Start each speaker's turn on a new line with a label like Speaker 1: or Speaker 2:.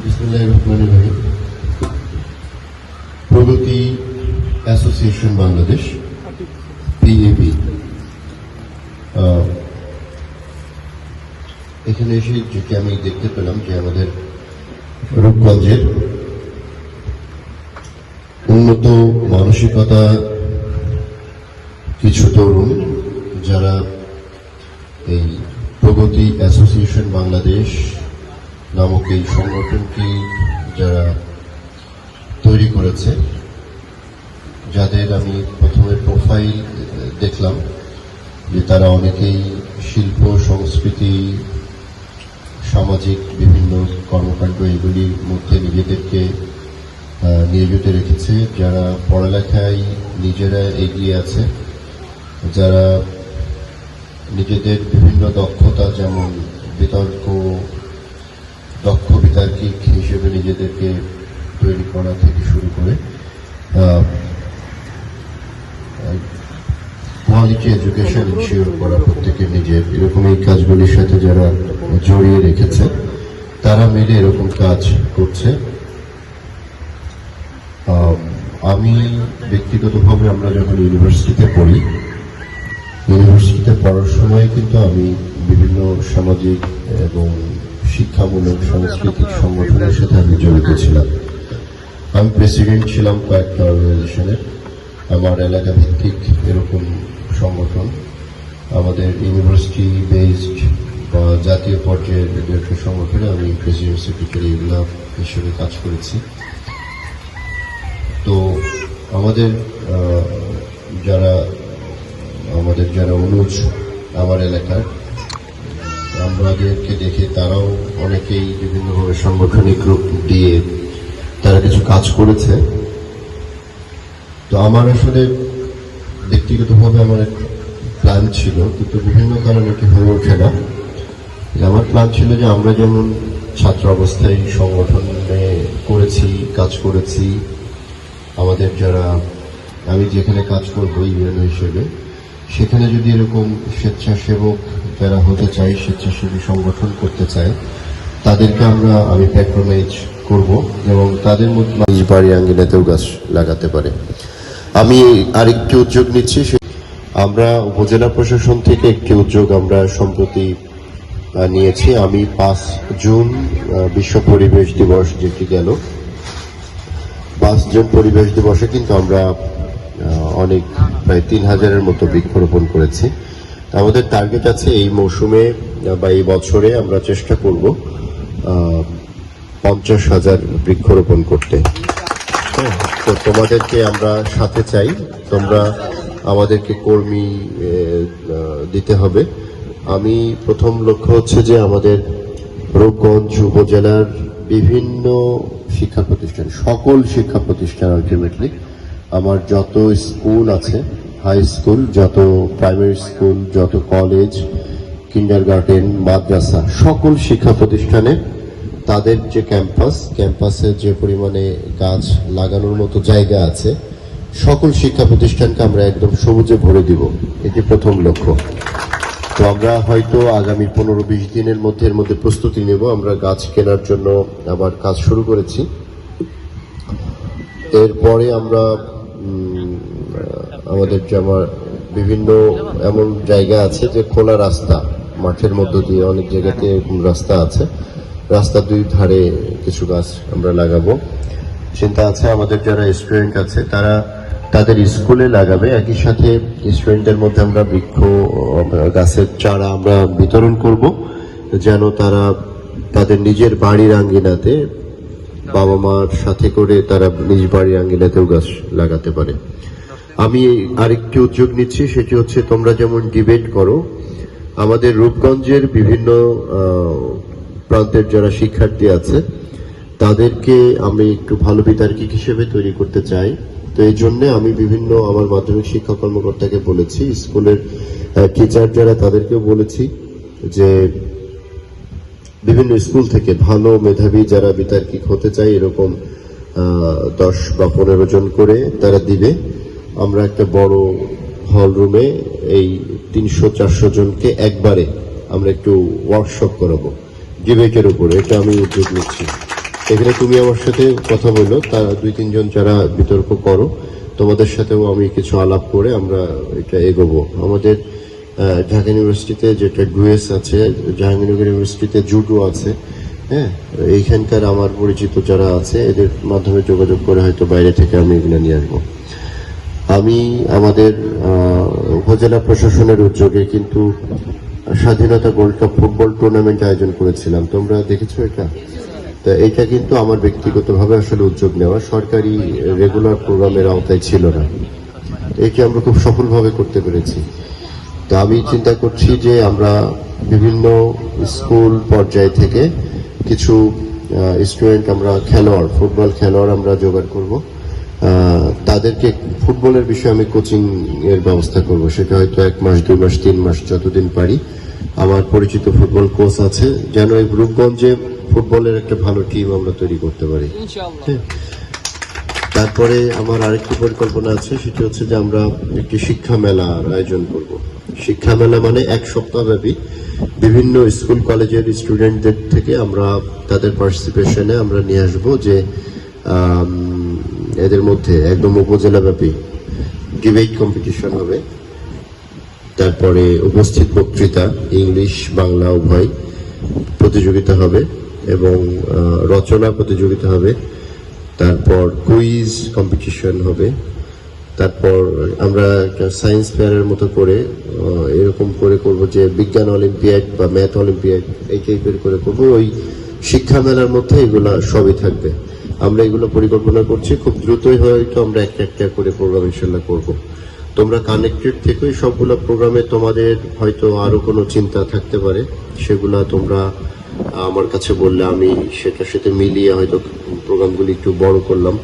Speaker 1: বিসমিল্লাহির রহমানির রহিম। প্রগতি association Bangladesh PAB এখানে এসে যেটি আমি দেখতে পেলাম যে আমাদের রূপগঞ্জের উন্নত মানসিকতা কিছু তরুণ যারা এই প্রগতি অ্যাসোসিয়েশন বাংলাদেশ নামক এই সংগঠনটি যারা তৈরি করেছে, যাদের আমি প্রথমে প্রোফাইল দেখলাম যে তারা অনেকেই শিল্প সংস্কৃতি সামাজিক বিভিন্ন কর্মকাণ্ড এগুলির মধ্যে নিজেদেরকে নিয়োজিত রেখেছে, যারা পড়ালেখায় নিজেরা এগিয়ে আছে, যারা নিজেদের বিভিন্ন দক্ষতা যেমন দক্ষ বিতার্কিক হিসেবে নিজেদেরকে তৈরি করা থেকে শুরু করে কোয়ালিটি এডুকেশন ইনশিওর করা প্রত্যেকের নিজের এরকম এই কাজগুলির সাথে যারা জড়িয়ে রেখেছে তারা মিলে এরকম কাজ করছে। আমি ব্যক্তিগতভাবে আমরা যখন ইউনিভার্সিটিতে পড়ার সময় কিন্তু আমি বিভিন্ন সামাজিক এবং শিক্ষামূলক সাংস্কৃতিক সংগঠনের সাথে আমি জড়িত ছিলাম। আমি প্রেসিডেন্ট ছিলাম কয়েকটা অর্গানাইজেশনের। আমার এলাকা ভিত্তিক এরকম সংগঠন, আমাদের ইউনিভার্সিটি বেসড বা জাতীয় পর্যায়ের একটা সংগঠনে আমি প্রেসিডেন্ট সেক্রেটারি এগুলা হিসেবে কাজ করেছি। তো আমাদের যারা অনুজ আমার এলাকার, আমাদেরকে দেখে তারাও অনেকেই বিভিন্নভাবে সাংগঠনিক রূপ দিয়ে তারা কিছু কাজ করেছে। তো আমার আসলে ব্যক্তিগতভাবে আমার এক প্ল্যান ছিল, কিন্তু বিভিন্ন কারণে কি হয়ে ওঠে না। আমার প্ল্যান ছিল যে আমরা যেমন ছাত্র অবস্থায় সংগঠনে কাজ করেছি, আমাদের আমি যেখানে কাজ করবো ইউএনও হিসেবে, সেখানে যদি এরকম স্বেচ্ছাসেবক যারা হতে চায়, স্বেচ্ছাসেবী সংগঠন করতে চায়, তাদেরকে আমি প্যাট্রোনাইজ করব এবং তাদের মধ্যে নিজ বাড়ি আঙ্গিনাতেও গাছ লাগাতে পারে। আমি আরেকটি উদ্যোগ নিচ্ছি, আমরা উপজেলা প্রশাসন থেকে একটি উদ্যোগ আমরা সম্প্রতি নিয়েছি। আমি 5 জুন বিশ্ব পরিবেশ দিবস যেটি গেল, 5 জুন পরিবেশ দিবসে কিন্তু আমরা প্রায় 3000-এর মতো বৃক্ষরোপণ করেছি। আমাদের টার্গেট আছে এই মৌসুমে বা এই বছরে আমরা চেষ্টা করব 50,000 বৃক্ষরোপণ করতে। তো তোমাদেরকে আমরা সাথে চাই, তোমরা আমাদেরকে কর্মী দিতে হবে। আমি প্রথম লক্ষ্য হচ্ছে যে আমাদের রূপগঞ্জ উপজেলার বিভিন্ন শিক্ষা প্রতিষ্ঠান, সকল শিক্ষা প্রতিষ্ঠান, আলটিমেটলি আমার যত স্কুল আছে, হাই স্কুল, যত প্রাইমারি স্কুল, যত কলেজ, কিন্ডারগার্টেন, মাদ্রাসা, সকল শিক্ষা প্রতিষ্ঠানে তাদের যে ক্যাম্পাসে যে পরিমাণে গাছ লাগানোর মতো জায়গা আছে, সকল শিক্ষা প্রতিষ্ঠানকে আমরা একদম সবুজে ভরে দিব। এটি প্রথম লক্ষ্য। তো আমরা হয়তো আগামী 15-20 দিনের মধ্যে এর মধ্যে প্রস্তুতি নেব। আমরা গাছ কেনার জন্য আবার কাজ শুরু করেছি। এরপরে আমরা আমাদের বিভিন্ন এমন জায়গা আছে যে খোলা রাস্তা, মাঠের মধ্য দিয়ে অনেক জায়গাতে রাস্তা আছে, রাস্তার 2 ধারে কিছু গাছ আমরা লাগাবো। চিন্তা আছে আমাদের যারা স্টুডেন্ট আছে তারা তাদের স্কুলে লাগাবে, একই সাথে স্টুডেন্টদের মধ্যে আমরা গাছের চারা আমরা বিতরণ করব, যেন তারা তাদের নিজের বাড়ির আঙ্গিনাতে বাবা মার সাথে করে তারা নিজ বাড়ির আঙ্গিনাতেও গাছ লাগাতে পারে। আমি আরেকটি উদ্যোগ নিচ্ছি, সেটি হচ্ছে তোমরা যেমন ডিবেট করো, আমাদের রূপগঞ্জের বিভিন্ন প্রান্তের যারা শিক্ষার্থী আছে তাদেরকে আমি একটু ভালো বিতার্কিক হিসেবে তৈরি করতে চাই। তো এই জন্য আমি বিভিন্ন আমার মাধ্যমিক শিক্ষা কর্মকর্তাকে বলেছি, স্কুলের টিচার যারা তাদেরকেও বলেছি যে বিভিন্ন স্কুল থেকে ভালো মেধাবী যারা বিতার্কিক হতে চায় এরকম 10 বা 15 জন করে তারা দিবে। আমরা একটা বড় হল রুমে এই 300-400 জনকে একবারে আমরা একটু ওয়ার্কশপ করাবো ডিবেটের উপরে। এটা আমি উদ্যোগ নিচ্ছি। এখানে তুমি আমার সাথে কথা বললো, তারা 2-3 জন যারা বিতর্ক করো, তোমাদের সাথেও আমি কিছু আলাপ করে আমরা এটা এগোবো। আমাদের ঢাকা ইউনিভার্সিটিতে যেটা ডুয়েস আছে, জাহাঙ্গীরনগর ইউনিভার্সিটিতে জুডো আছে, হ্যাঁ, এইখানকার আমার পরিচিত যারা আছে এদের মাধ্যমে যোগাযোগ করে হয়তো বাইরে থেকে আমি এগুলো নিয়ে আসবো। আমি আমাদের উপজেলা প্রশাসনের উদ্যোগে কিন্তু স্বাধীনতা গোল্ড কাপ ফুটবল টুর্নামেন্ট আয়োজন করেছিলাম, তোমরা দেখেছো এটা? তা এটা কিন্তু আমার ব্যক্তিগতভাবে আসলে উদ্যোগ নেওয়া, সরকারি রেগুলার প্রোগ্রামের আওতায় ছিল না। একে আমরা খুব সফলভাবে করতে পেরেছি। তো আমি চিন্তা করছি যে আমরা বিভিন্ন স্কুল পর্যায় থেকে কিছু স্টুডেন্ট, আমরা খেলোয়াড়, ফুটবল খেলোয়াড় আমরা জোগাড় করব। তাদেরকে ফুটবলের বিষয়ে আমি কোচিং এর ব্যবস্থা করব, সেটা হয়তো 1 মাস 2 মাস 3 মাস যতদিন পারি। আমার পরিচিত ফুটবল কোচ আছে, যেন এই রূপগঞ্জে ফুটবলের একটা ভালো টিম আমরা তৈরি করতে পারি। হ্যাঁ। তারপরে আমার আরেকটি পরিকল্পনা আছে, সেটি হচ্ছে যে আমরা একটি শিক্ষা মেলার আয়োজন করব। শিক্ষা মেলা মানে 1 সপ্তাহ ব্যাপী বিভিন্ন স্কুল কলেজের স্টুডেন্টদের থেকে আমরা তাদের পার্টিসিপেশনে আমরা নিয়ে আসবো যে এদের মধ্যে একদম উপজেলা ব্যাপী ডিবেট কম্পিটিশন হবে, তারপরে উপস্থিত বক্তৃতা ইংলিশ বাংলা উভয় প্রতিযোগিতা হবে এবং রচনা প্রতিযোগিতা হবে, তারপর কুইজ কম্পিটিশন হবে, তারপর আমরা একটা সায়েন্স ফেয়ারের মতো করে এরকম করে করব যে বিজ্ঞান অলিম্পিয়াড বা ম্যাথ অলিম্পিয়াড এই টাইপের করে করব। ওই শিক্ষা মেলার মধ্যে এগুলা সবই থাকবে। আমরা এগুলো পরিকল্পনা করছি, খুব দ্রুতই হয়তো আমরা একটা করে প্রোগ্রাম ইনশাল্লাহ করব। তোমরা কানেক্টেড থেকেই সবগুলো প্রোগ্রামে তোমাদের হয়তো আরো কোনো চিন্তা থাকতে পারে, সেগুলা তোমরা আমার কাছে বললে আমি সেটার সাথে মিলিয়ে হয়তো প্রোগ্রামগুলি একটু বড় করলাম।